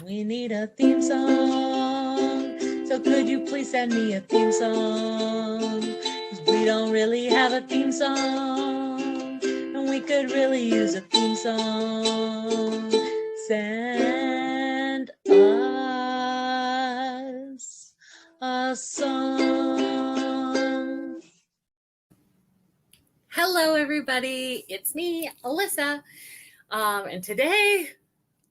We need a theme song. So could you please send me a theme song? 'Cause we don't really have a theme song. And we could really use a theme song. Send us a song. Hello, everybody. It's me, Alyssa. And today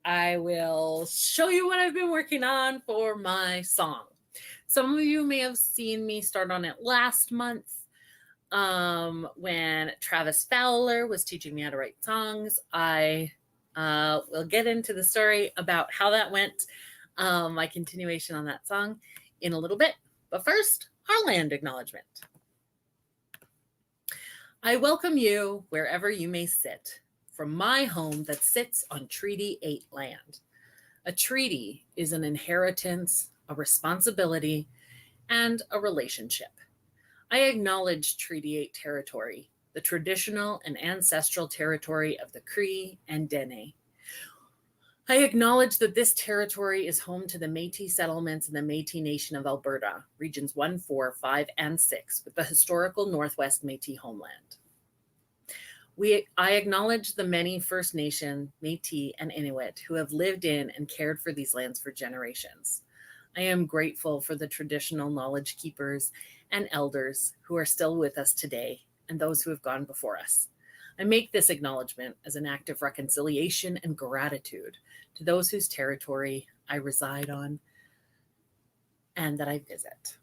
I will show you what I've been working on for my song. Some of you may have seen me start on it last month when Travis Fowler was teaching me how to write songs. I will get into the story about how that went, my continuation on that song in a little bit. But first, our land acknowledgement. I welcome you wherever you may sit from my home that sits on Treaty 8 land. A treaty is an inheritance, a responsibility, and a relationship. I acknowledge Treaty 8 territory, the traditional and ancestral territory of the Cree and Dene. I acknowledge that this territory is home to the Métis settlements in the Métis Nation of Alberta, regions 1, 4, 5, and 6, with the historical Northwest Métis homeland. I acknowledge the many First Nation, Métis, and Inuit who have lived in and cared for these lands for generations. I am grateful for the traditional knowledge keepers and elders who are still with us today and those who have gone before us. I make this acknowledgement as an act of reconciliation and gratitude to those whose territory I reside on and that I visit.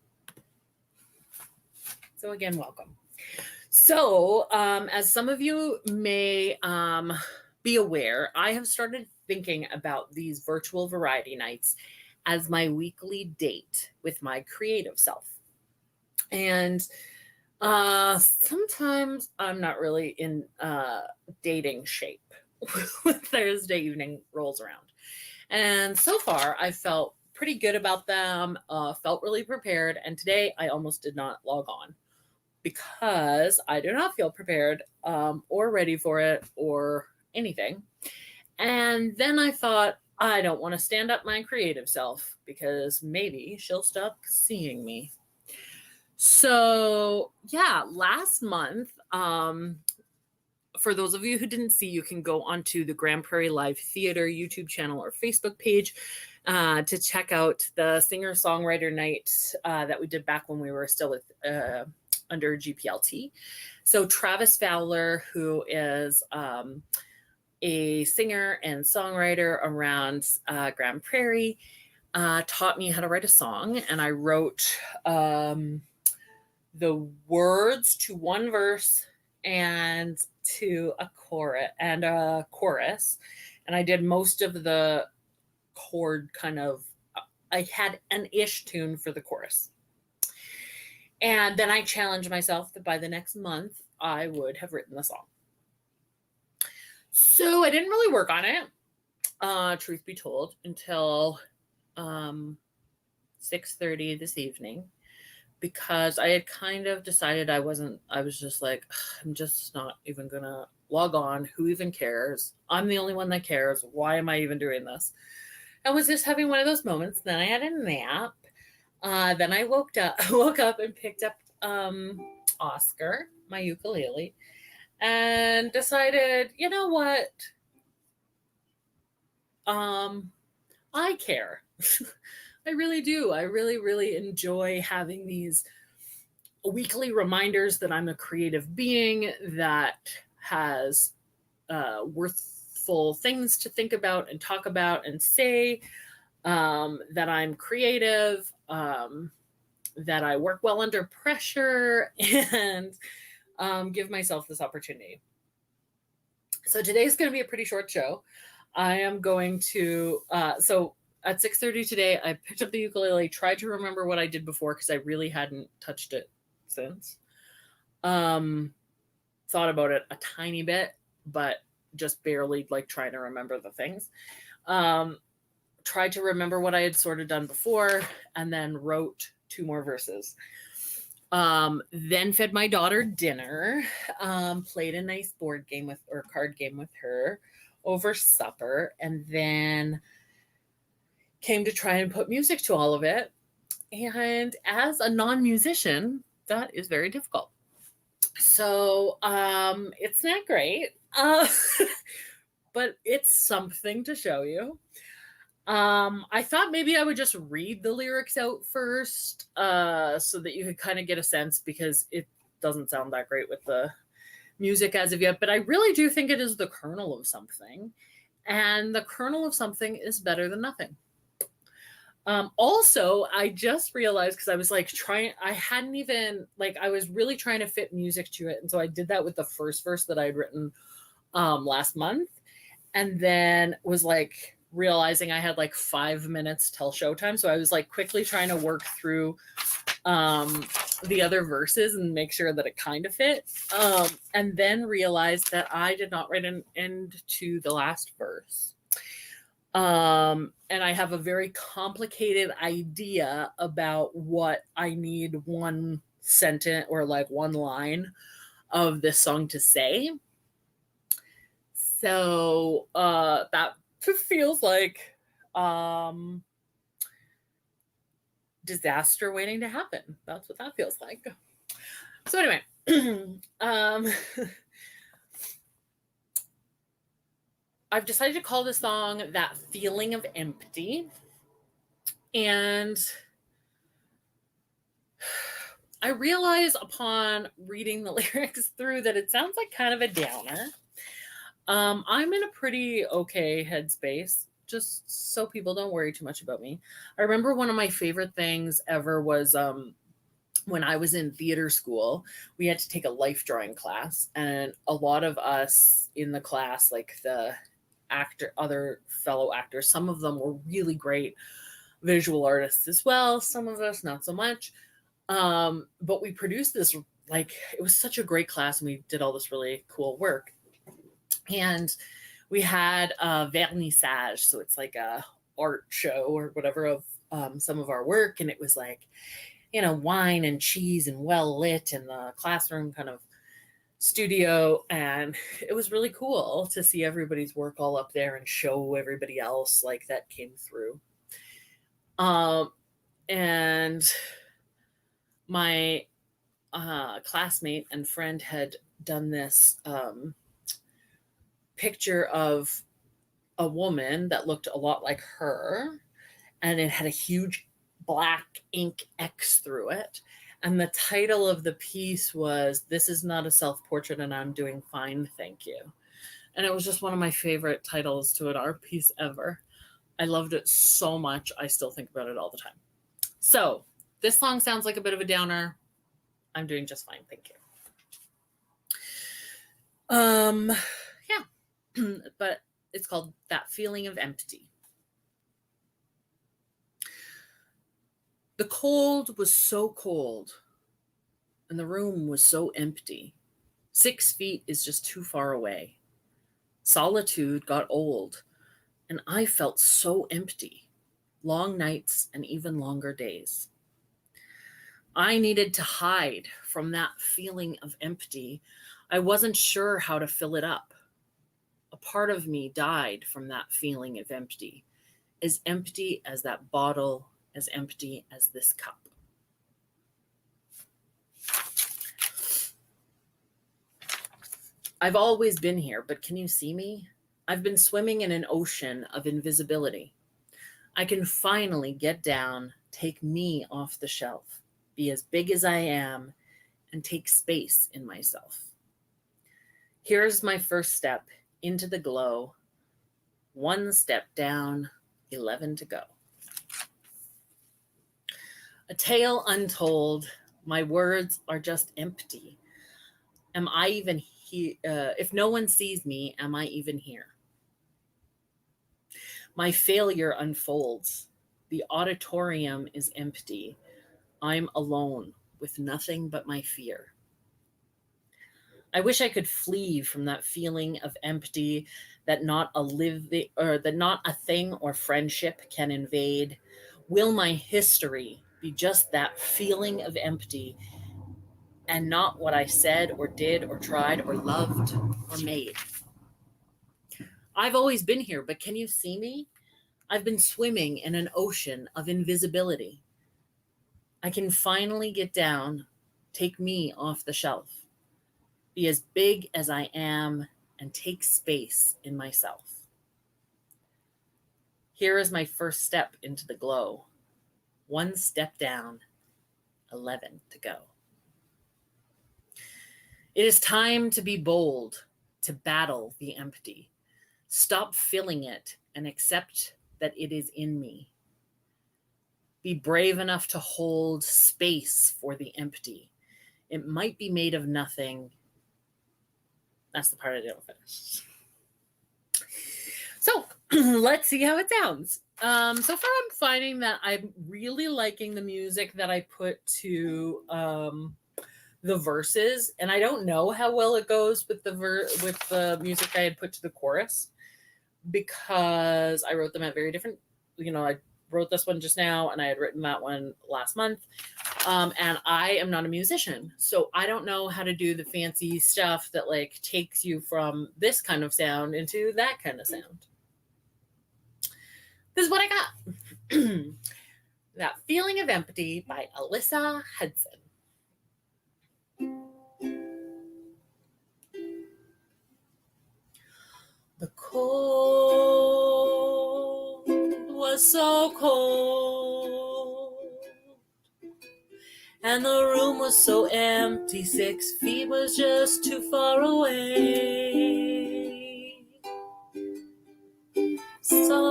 So again, welcome. So as some of you may be aware, I have started thinking about these virtual variety nights as my weekly date with my creative self. And sometimes I'm not really in dating shape when Thursday evening rolls around. And so far, I felt pretty good about them, felt really prepared. And today I almost did not log on because I do not feel prepared or ready for it or anything. And then I thought, I don't want to stand up my creative self because maybe she'll stop seeing me. So yeah, last month, for those of you who didn't see, you can go onto the Grand Prairie Live Theater YouTube channel or Facebook page to check out the singer-songwriter night that we did back when we were still with under GPLT. So Travis Fowler, who is a singer and songwriter around Grand Prairie, taught me how to write a song, and I wrote the words to one verse and to a chorus, and I did most of the chord kind of. I had an ish tune for the chorus. And then I challenged myself that by the next month, I would have written the song. So I didn't really work on it, truth be told, until 6:30 this evening, because I had kind of decided I was just like, I'm just not even going to log on. Who even cares? I'm the only one that cares. Why am I even doing this? I was just having one of those moments. Then I had a nap. Then I woke up and picked up Oscar, my ukulele, and decided, you know what? I care. I really do. I really, really enjoy having these weekly reminders that I'm a creative being that has worthful things to think about and talk about and say, that I'm creative, that I work well under pressure, and give myself this opportunity. So today's going to be a pretty short show. I am going to, so at 6:30 today, I picked up the ukulele, tried to remember what I did before because I really hadn't touched it since. Thought about it a tiny bit, but just barely, like, trying to remember the things. Tried to remember what I had sort of done before, and then wrote 2 more verses. Then fed my daughter dinner, played a nice board game card game with her over supper, and then came to try and put music to all of it. And as a non-musician, that is very difficult. So it's not great, but it's something to show you. I thought maybe I would just read the lyrics out first, so that you could kind of get a sense, because it doesn't sound that great with the music as of yet, but I really do think it is the kernel of something, and the kernel of something is better than nothing. Also, I just realized, because I was like I hadn't even, like, I was really trying to fit music to it. And so I did that with the first verse that I had written last month. And then was like realizing I had like 5 minutes till showtime. So I was like quickly trying to work through the other verses and make sure that it kind of fit. And then realized that I did not write an end to the last verse. And I have a very complicated idea about what I need one sentence or like one line of this song to say. So that feels like disaster waiting to happen. That's what that feels like. So anyway, I've decided to call this song That Feeling of Empty. And I realize upon reading the lyrics through that it sounds like kind of a downer. I'm in a pretty okay headspace, just so people don't worry too much about me. I remember one of my favorite things ever was when I was in theater school, we had to take a life drawing class, and a lot of us in the class, like the other fellow actors, some of them were really great visual artists as well, some of us not so much. But we produced this, like, it was such a great class, and we did all this really cool work. And we had a vernissage, so it's like a art show or whatever of some of our work, and it was like, you know, wine and cheese and well lit in the classroom kind of studio, and it was really cool to see everybody's work all up there and show everybody else like that came through. And my classmate and friend had done this picture of a woman that looked a lot like her, and it had a huge black ink X through it. And the title of the piece was, "This is not a self-portrait and I'm doing fine, thank you." And it was just one of my favorite titles to an art piece ever. I loved it so much. I still think about it all the time. So this song sounds like a bit of a downer. I'm doing just fine, thank you. Yeah. But it's called That Feeling of Empty. The cold was so cold, and the room was so empty. 6 feet is just too far away. Solitude got old, and I felt so empty. Long nights and even longer days. I needed to hide from that feeling of empty. I wasn't sure how to fill it up. A part of me died from that feeling of empty as that bottle, as empty as this cup. I've always been here, but can you see me? I've been swimming in an ocean of invisibility. I can finally get down, take me off the shelf, be as big as I am, and take space in myself. Here's my first step into the glow. 1 step down, 11 to go. A tale untold, my words are just empty. Am I even here? If no one sees me, am I even here? My failure unfolds. The auditorium is empty. I'm alone with nothing but my fear. I wish I could flee from that feeling of empty that not a thing or friendship can invade. Will my history be just that feeling of empty and not what I said or did or tried or loved or made? I've always been here, but can you see me? I've been swimming in an ocean of invisibility. I can finally get down, take me off the shelf, be as big as I am, and take space in myself. Here is my first step into the glow. 1 step down, 11 to go. It is time to be bold, to battle the empty. Stop filling it and accept that it is in me. Be brave enough to hold space for the empty. It might be made of nothing. That's the part I didn't finish. So let's see how it sounds. So far, I'm finding that I'm really liking the music that I put to the verses, and I don't know how well it goes with the music I had put to the chorus, because I wrote them at very different. I wrote this one just now, and I had written that one last month. And I am not a musician, so I don't know how to do the fancy stuff that like takes you from this kind of sound into that kind of sound. This is what I got. That Feeling of Empty by Alyssa Hudson. The cold was so cold, and the room was so empty. 6 feet was just too far away. Solitude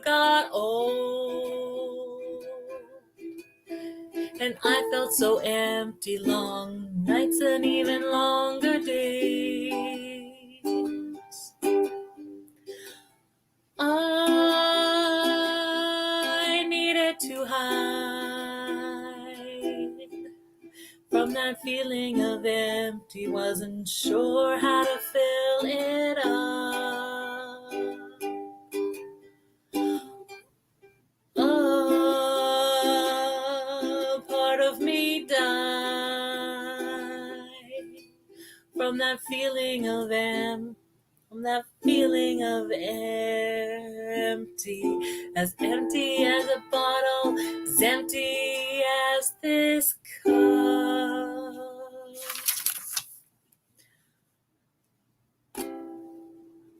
got old, and I felt so empty. Long nights and even longer days. I needed to hide from that feeling of empty. Wasn't sure how to fill it up. A part of me died from that feeling of empty. From that feeling of empty as a bottle, as empty as this cup.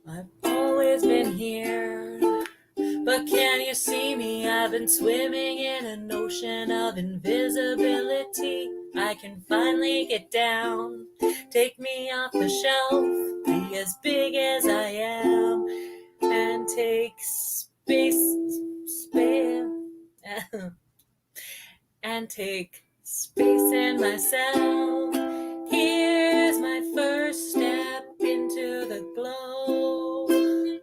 I've always been here, but can you see me? I've been swimming in an ocean of invisibility. I can finally get down, take me off the shelf, be as big as I am, and take space, and take space in myself. Here's my first step into the glow.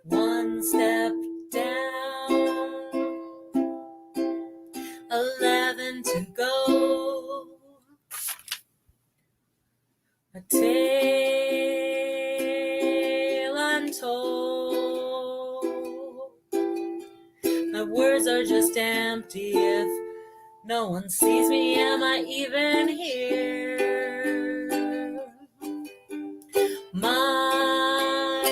1 step down, 11 to go. A tale untold. My words are just empty. If no one sees me, am I even here? My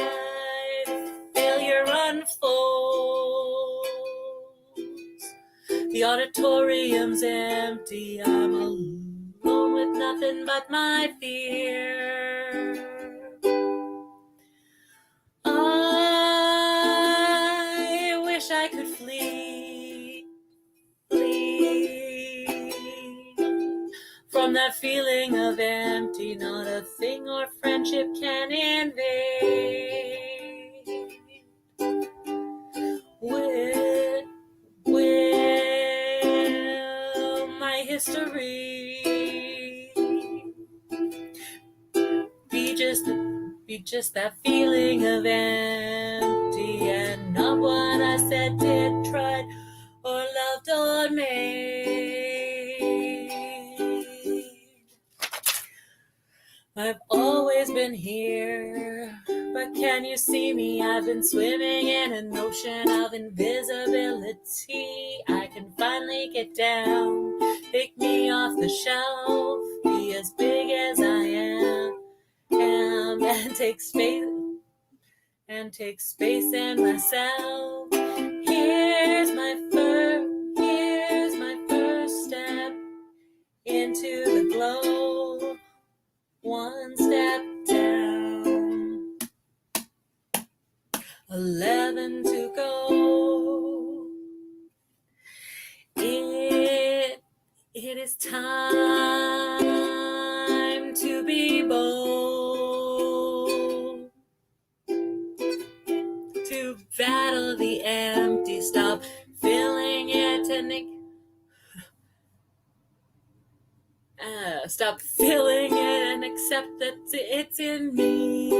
failure unfolds. The auditorium's empty. I'm alone with nothing but my fear. I wish I could flee from that feeling of empty. Not a thing or friendship can invade. Will my history be just that feeling of empty, and not what I said, did, tried, or loved or made? I've always been here, but can you see me? I've been swimming in an ocean of invisibility. I can finally get down, pick me off the shelf, be as big as I am, and take space and take space in myself. Here's my first step into the glow. One step down, 11 to go. It is time to be bold, to battle the empty, stop filling it and stop filling it and accept that it's in me.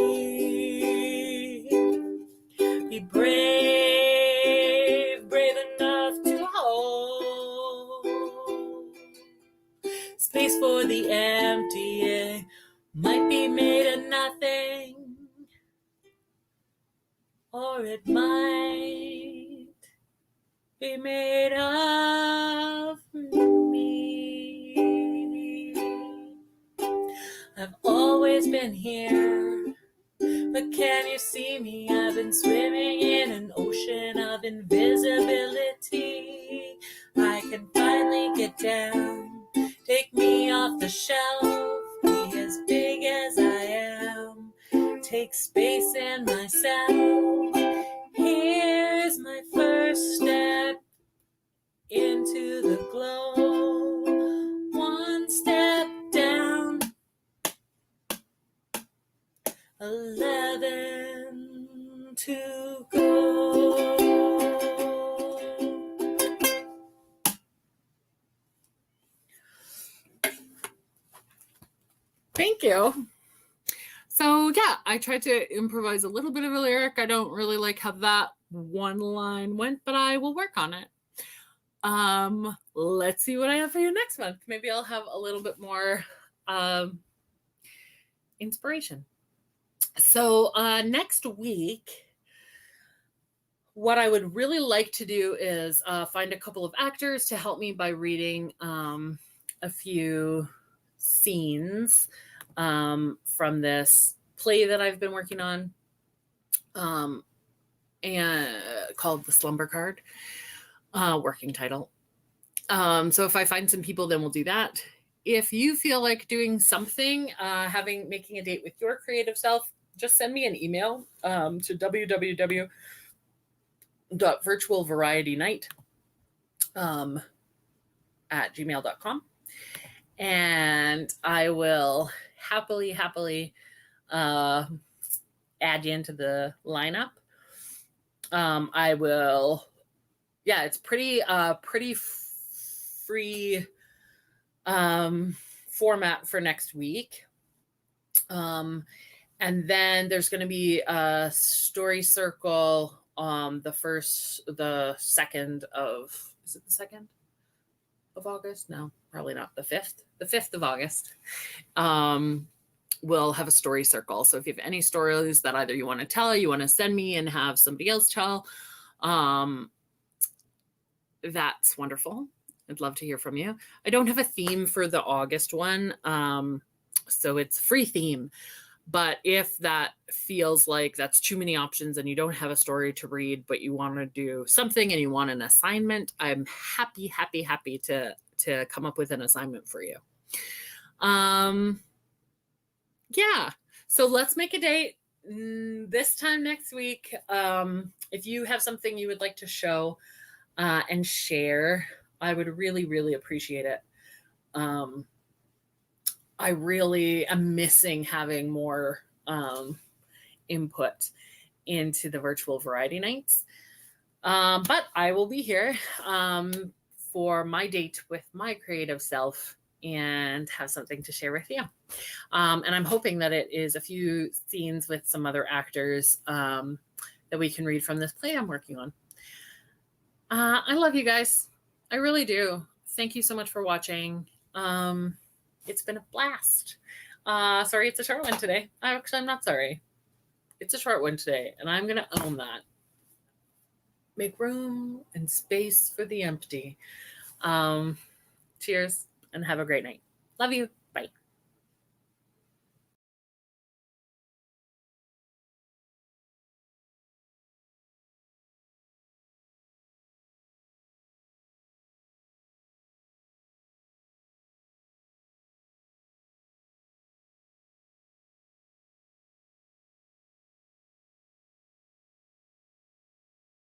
Be brave enough to hold space for the empty. It might be made of nothing, or it might be made of me. I've always been here, but can you see me? I've been swimming in an ocean of invisibility. I can finally get down, take me off the shelf, be as big as I am, take space in myself. Here's my first step into the glow. One step down, 11 to go. Thank you. So yeah, I tried to improvise a little bit of a lyric. I don't really like how that one line went, but I will work on it. Let's see what I have for you next month. Maybe I'll have a little bit more inspiration. So next week, what I would really like to do is find a couple of actors to help me by reading a few scenes from this play that I've been working on, and called The Slumber Card, working title. So if I find some people, then we'll do that. If you feel like doing something, making a date with your creative self, just send me an email to www.virtualvarietynight@gmail.com. And I will happily add you into the lineup. I will, it's pretty free format for next week. And then there's going to be a story circle the 2nd of, is it the 2nd of August? No, probably not. The 5th of August. We'll have a story circle. So if you have any stories that either you want to tell, you want to send me and have somebody else tell, that's wonderful. I'd love to hear from you. I don't have a theme for the August one, so it's free theme. But if that feels like that's too many options and you don't have a story to read, but you want to do something and you want an assignment, I'm happy to come up with an assignment for you. Yeah, so let's make a date this time next week. If you have something you would like to show and share, I would really appreciate it. I really am missing having more input into the virtual variety nights. But I will be here for my date with my creative self and have something to share with you. And I'm hoping that it is a few scenes with some other actors that we can read from this play I'm working on. I love you guys. I really do. Thank you so much for watching. It's been a blast. Sorry, it's a short one today. I'm not sorry. It's a short one today, and I'm going to own that. Make room and space for the empty. Cheers, and have a great night. Love you.